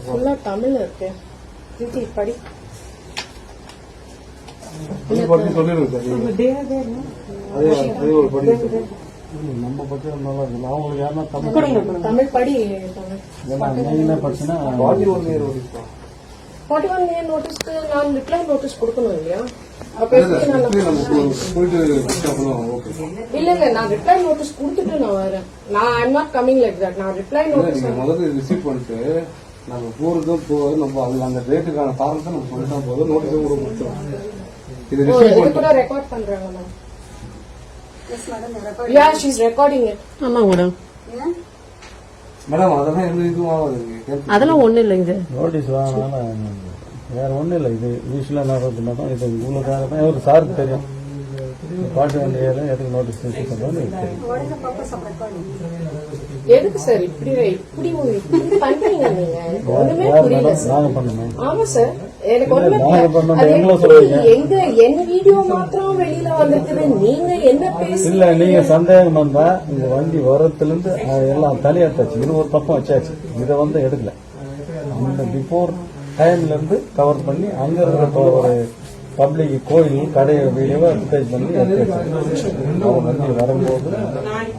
ஃபுல்லா தமிழ் இருக்கு. படி நம்ம பத்தி நல்லா இருக்கு. அவங்களுக்கு யாருன்னா தமிழ் படி. என்ன பிரச்சனை 41 இயர் நோட்டீஸ்க்கு நான் ரிப்ளை நோட்டீஸ் கொடுக்கணும் இல்லையா? இல்ல நான் ரிப்ளை நோட்டீஸ் கொடுத்துட்டு நான் வரேன். நான் I am not coming like that. நான் ரிப்ளை நோட்டீஸ் முதல்ல ரிசீவ் பண்ணிட்டு நம்ம போறதும் போது நம்ம அந்த ரேட்டுக்கான காரணத்தை நம்ம சொல்லிட்டா போதும். நோட்டீஸும் கூட கொடுத்துருவோம். இது கூட ரெக்கார்ட் பண்றாங்க ma'am. Yeah she is recording it. ஆமா மேடம். மேடம் அதெல்லாம் எந்த இதுவும் ஆகாது. அதெல்லாம் ஒண்ணு இல்லை. இது நோட்டீஸ் வாங்கினால வேற ஒண்ணும் இல்லை. இது யூஸ்வலா நடக்கிறது மட்டும் இது உங்களுக்காக தான். ஒரு சாருக்கு தெரியும் பாட்டு வண்டியால எதுக்கு நோட்டீஸ் பண்றோம்னு எதுக்கு சார் இப்படி பண்றீங்க நீங்க? ஒண்ணுமே புரியல சார். நாங்க பண்ணணும். ஆமா சார், எனக்கு ஒண்ணுமே எங்க என்ன வீடியோ மாத்திரம் வெளியில வந்திருக்குது. நீங்க என்ன பேச இல்ல, நீங்க சந்தேகம் வந்தா இந்த வண்டி வரத்துல இருந்து எல்லாம் தனியாத்தாச்சு. இது ஒரு பக்கம் வச்சாச்சு. இதை வந்து எடுக்கல. அந்த பிஃபோர் டைம்ல இருந்து கவர் பண்ணி அங்க இருக்கிற ஒரு பப்ளிக் கோயில் கடையை வீடியோவை அட்வர்டைஸ் பண்ணி எடுத்து வச்சு வண்டி வரும்போது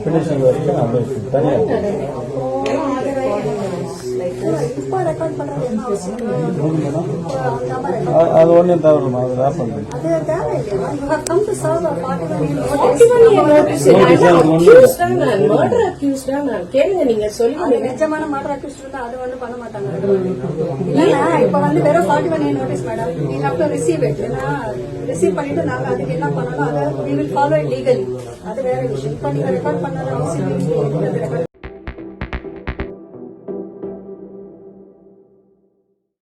பினிஷிங் வரைக்கும் அது தனியாக அது ஒன்றும் தவறுமா? அது வேறு பண்ணுறேன். நீங்க சொல்லி நிஜமான மர்டர் அக்யூஸ்ட் இருந்தா அது வந்து பண்ண மாட்டாங்க. இப்ப வந்து வெறும் 41A நோட்டீஸ் மேடம். நீ have to receive it. Receive பண்ணிட்டு நாங்க அதுக்கு என்ன பண்ணணும் அதை we will follow it legally. அது வேற விஷயம். இப்ப நீங்க ரெக்கார்ட் பண்ணாத அவசியம்